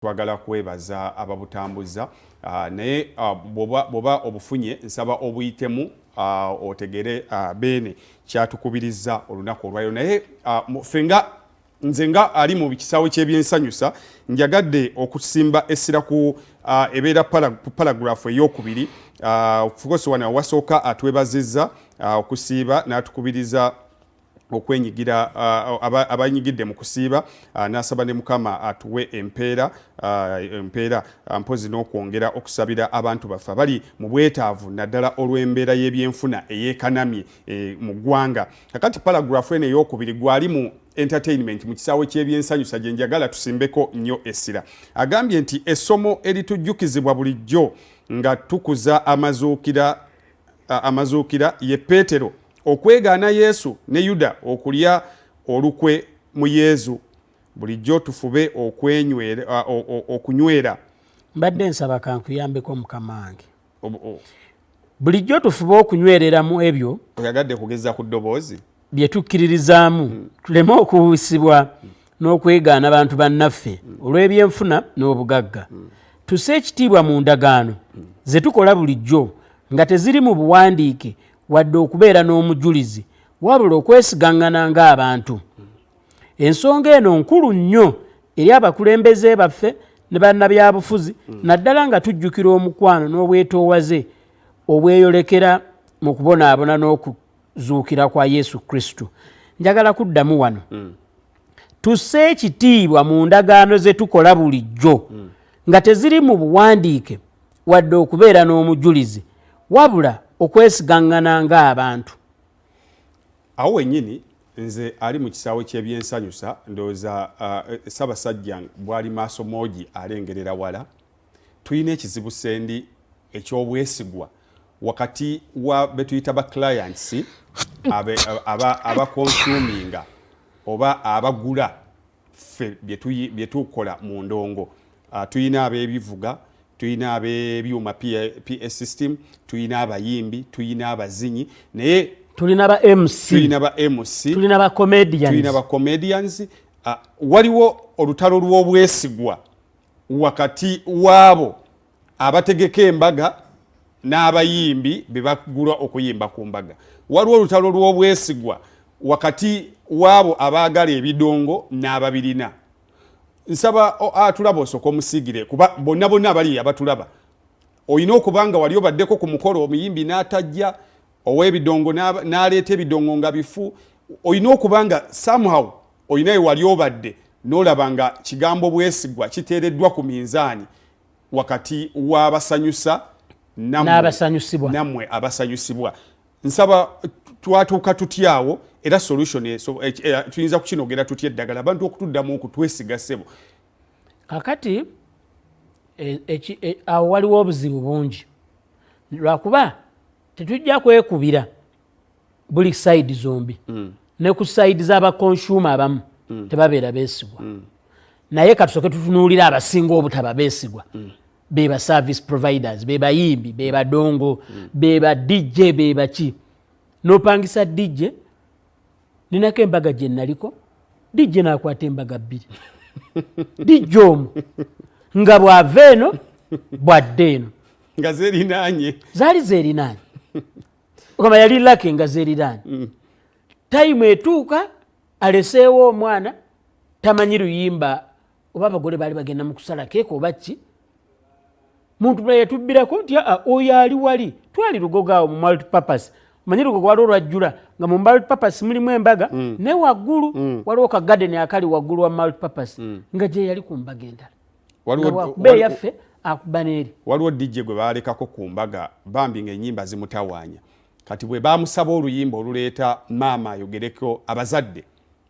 twagala kwebaza ababutambuza naye boba obufunye nsaba obuyitemu otegere bene kyatukubiriza olunaku olwayo naye fenga nze nga ali mu kisawo ky'ebyensanyusa njagadde okusimba essira ku ebeera paragraph ey'okubiri fukosi wana wasooka atwebazizza okusiiba n'atukubiriza okwenyigira abanyigidde mu kusiiba n'asaba ne Mukama atuwe empeera mpozi n'okwongera okusabira abantu baffe bali mu bwetaavu naddala olw'embeera y'ebyenfuna eyeekanamye mu ggwanga. Kakati paragraph eno ey'okubiri gwali mu entertainment mu kisaawe ky'ebyensanyusa gye njagala tusimbeko nnyo essira. Agambye nti essomo eritujjukizibwa bulijjo nga tukuza amazuukira ye Peetero okwegaana Yesu ne Yuda okulya olukwe mu Yesu. Bulijjo tufube okunywera. Mbadde nsaba kankuyambeko Mukama wange. Bulijjo tufube okunywerera mu ebyo oyagadde kugeza ku ddoboozi bye tukkiririzaamu tuleme okuwisibwa n'okwegaana abantu bannaffe olw'ebyenfuna n'obugagga. Tusse ekitiibwa mu ndagaano ze tukola bulijjo nga teziri mu buwandiike wadde okubeera n'omujulizi wabula okwesigaŋŋana ng'abantu. Ensonga eno nkulu nnyo eri abakulembeze baffe ne bannabyabufuzi naddala nga tujjukira omukwano n'obwetoowaze obweyolekera mu kubonaabona n'okuzuukira kwa Yesu Kristo. Njagala kuddamu wano. Tusse ekitiibwa mu ndagaano ze tukola bulijjo nga teziri mu buwandiike wadde okubeera n'omujulizi wabula okwesigaŋŋana ng'abantu. Awo wennyini nze ali mu kisaawe ky'ebyensanyusa ndowooza Ssaabasajja bwali maaso moogi alengerera wala. Tulina ekizibu Sendi eky'obwesigwa wakati wa betuyita ba clients aba consuminga oba abagula ffe bye tukola mu ndongo. Tuyina ab'ebivuga, tuyina ab'ebyuma PS system, tuyina abayimbi, tuyina abazinyi naye tulina ba MC, tulina ba comedians. Waliwo olutalo lw'obwesigwa wakati waabo abategeka embaga n'abayimbi be bagula okuyimba ku mbaga. Waliwo olutalo lw'obwesigwa wakati waabo abaagala ebidongo n'ababirina. Nsaba tulaba osooka omusigire kuba bonna abali abatulaba olina okubanga wali obaddeko ku mukolo omuyimbi n'atajja ow'ebidongo n'aleeta ebidongo nga bifu. Olina okubanga somehow olinayo wali obadde n'olaba nga kigambo bwesigwa kiteereddwa ku minzaani wakati w'abasanyusa nammwe abasanyusibwa. Nsaba twatuuka tutyawo era solution tuyinza kukinogera tutya eddagala abantu okutuddamu okutwesiga ssebo. Kakati awo waliwo obuzibu bungi lwakuba tetujja kwekubira buli side zombi ne ku side z'abakonsuma abamu tebabeera beesigwa naye katusooke tutunuulira abasinga obutaba beesigwa be ba service providers, be bayimbi, be badongo, be ba DJ, be baki. N'opangisa DJ ninako embaga gye naliko DJ n'akwata embaga bbiri DJ omu nga bw'ava eno bwadde eno nga zeerinaanye zaali zeerinaanye okama yali lake nga zeerinaanye tayimu etuuka aleseewo omwana tamanyi luyimba oba abagole baali bagenda mu kusala keeka oba ki muntu bula yetubbirako nti oyo ali wali twali lugogo awo mu multipurpose. Manyi lugogo waliwo lwajjula nga mu multipurpose mulimu embaga ne waggulu waliwo ka garden akali waggulu wa multipurpose nga gye yali ku mbaga endala wakuba eyaffe akuba n'eri. Waliwo DJ gwe baalekako ku mbaga bambi ng'ennyimba zimutawaanya kati bwe baamusaba oluyimba oluleeta maama ayogereko abazadde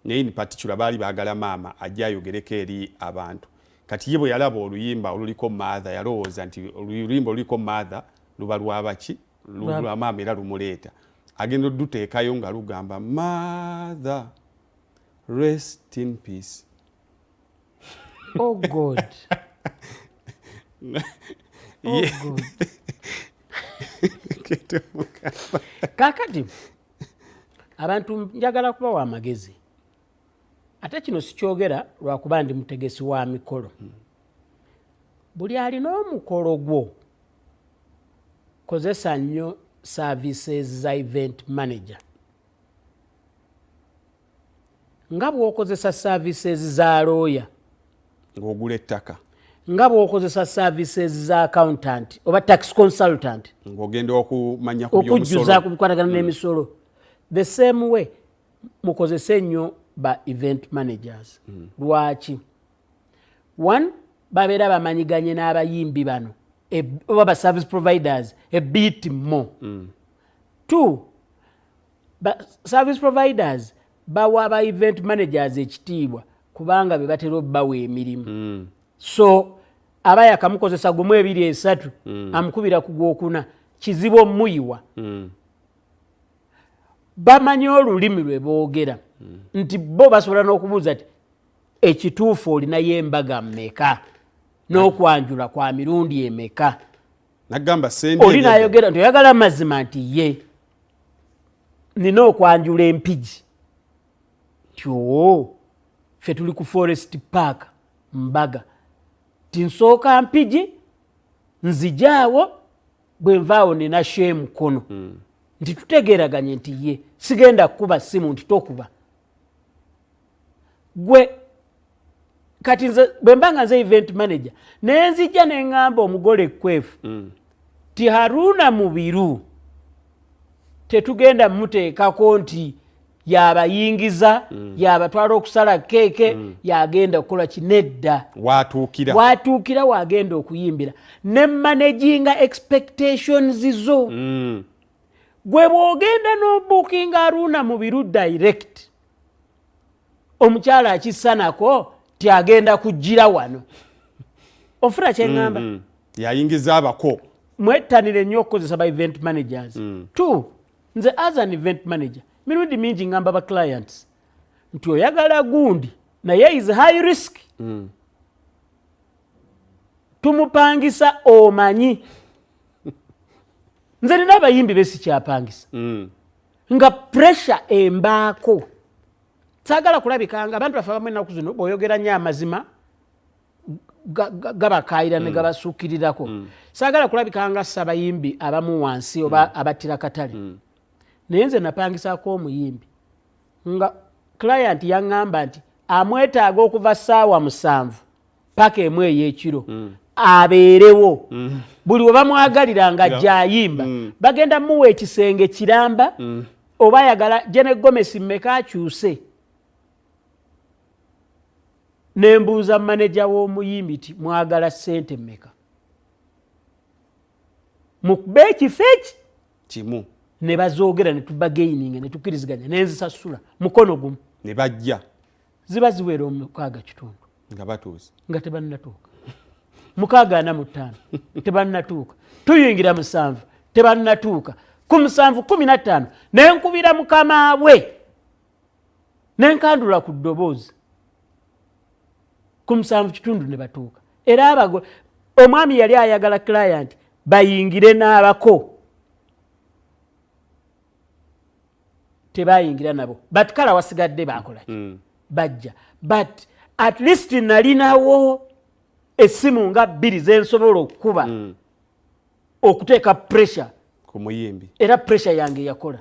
naye in particular baali baagala maama ajja ayogereko eri abantu. Kati ye bwe yalaba oluyimba oluliko mother yalowooza nti oluyimba oluliko mother luba lwabaki lwa maama era lumuleeta. Agenda oduteekayo nga lugamba mother rest in peace. Oh God. Oh God. Kakati abantu njagala kubawa amagezi ate kino sikyogera lwakuba ndi mutegesi wa mikolo buli alina omukolo gwo kozesa nnyo services za event manager nga bw'okozesa services za lawyer ng'ogula ettaka nga bw'okozesa services za accountant oba tax consultant ng'ogenda okumanya ku by'omusolo okujjuza ku bikwatagana n'emisolo the same way mukozese nnyo ba event managers lwaki one babeera bamanyiganye n'abayimbi bano oba ba service providers a bit more two service providers bawa aba event managers ekitiibwa kubanga be batera obbawa emirimu so aba yakamukozesa gumu 2 3 amukubira ku gwokuna kizibu omuyiwa bamanyi olulimi lwe boogera nti bo basobola n'okubuuza ti ekituufu olinayo embaga mmeka n'okwanjula kwa mirundi emeka nagamba Sendi oli n'ayogera nti oyagala mazima nti ye nina okwanjula empigi tyo ffe tuli ku forest park mbaga tinsooka mpigi nzijaawo bwe nvaawo nina sheemukono nti tutegeeraganye nti ye sigenda kukuba simu nti tokuba gwe kati nze bwe mbanga nze event manager naye nzijja ne ŋŋamba omugole ekwefu ti Haruna Mubiru tetugenda muteekako nti yabayingiza yabatwala okusala keeke yagenda okukola kinedda watuukira wagenda okuyimbira ne managinga expectations zo gwe bwogenda n'obuukinga Haruna Mubiru direct omukyala akisanako tiagenda kujjira wano ofuna kyeŋŋamba yayingiza abako mwettanire nnyo okukozesa ba event managers two nze as an event manager mirundi mingi ngamba ba clients nti oyagala gundi naye is high risk tumupangisa omanyi nze nina abayimbi besikyapangisa nga pressure embaako saagala kulabikanga abantu bafe abamu ennaku zino bw'oyogera nnyo amazima gabakaayira ne gabasuukirirako saagala kulabikanga ssabayimbi abamu wansi oba abattira katale naye nze napangisaako omuyimbi nga client yaŋŋamba nti amwetaaga okuva ssaawa 7 paka emu ey'ekiro abeerewo buli we bamwagalira nga gyayimba bagenda muwa ekisenge kiramba oba ayagala Jene Gomez mmeka akyuse nembuuza manager w'omuyimbi ti mwagala ssente mmeka mukube ekifo eki kimu ne bazoogera ne tubagaininga ne tukkiriziganya nenzisasula mukono gumu ne bajja ziba ziwera 6 nga batuuse nga tebannatuuka 65 tebannatuuka tuyingira 7 tebannatuuka ku 7:15 nenkubira mukama we nenkandula ku ddoboozi ku 7:30 ne batuuka era abago omwami yali ayagala client bayingire n'abako tebayingira nabo but kala wasigadde bakola bajja but at least nalinawo essimu nga 2 zensobola okukuba okuteeka pressure ku muyimbi era pressure yange yakola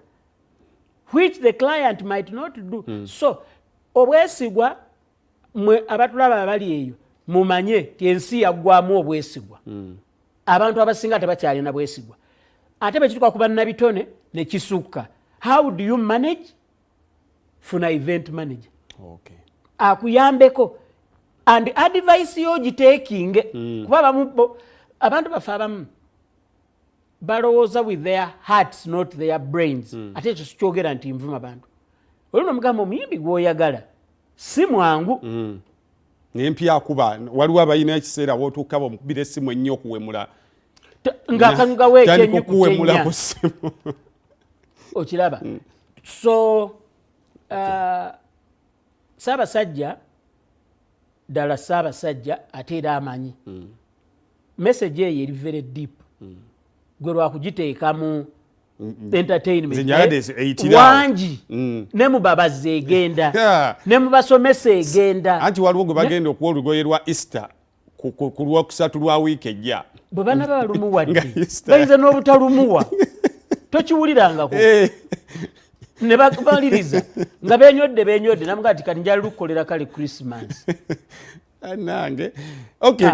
which the client might not do so obwesigwa mwe abatulaba abali eyo mumanye ti ensi yaggwamu obwesigwa abantu abasinga tebakyalina bwesigwa ate bwe kituuka ku bannabitone ne kisukka. How do you manage? Funa event manager. Okay. Akuyambeko and advice yo gitaking kuba abantu bafa abamu balowooza with their hearts not their brains. Ate ekyo sikyogera nti nvuma abantu. Olwo mugamba omuyimbi gw'oyagala si mwangu. Nempya kuba waliwo abayina ekiseera wootuuka bamukubira essimu ennyo okuwemula nga weekyenyi kuwemula ku ssimu. Okiraba. So Ssaabasajja ddala Ssaabasajja ate era amanyi message eyo eri very deep gwe lwakugiteekamu entertainment wangi ne mu babazi egenda ne mu basomesa egenda anti waliwo gwe bagenda okuwa olugoye lwa Easter ku lwokusatu lwa wiiki ejja bwe bana balumuwadde bayinza n'obutalumuwa tokiwulirangako ne bamaliriza nga benywedde namuga ati kati njali lukukolera kale Christmas nange okay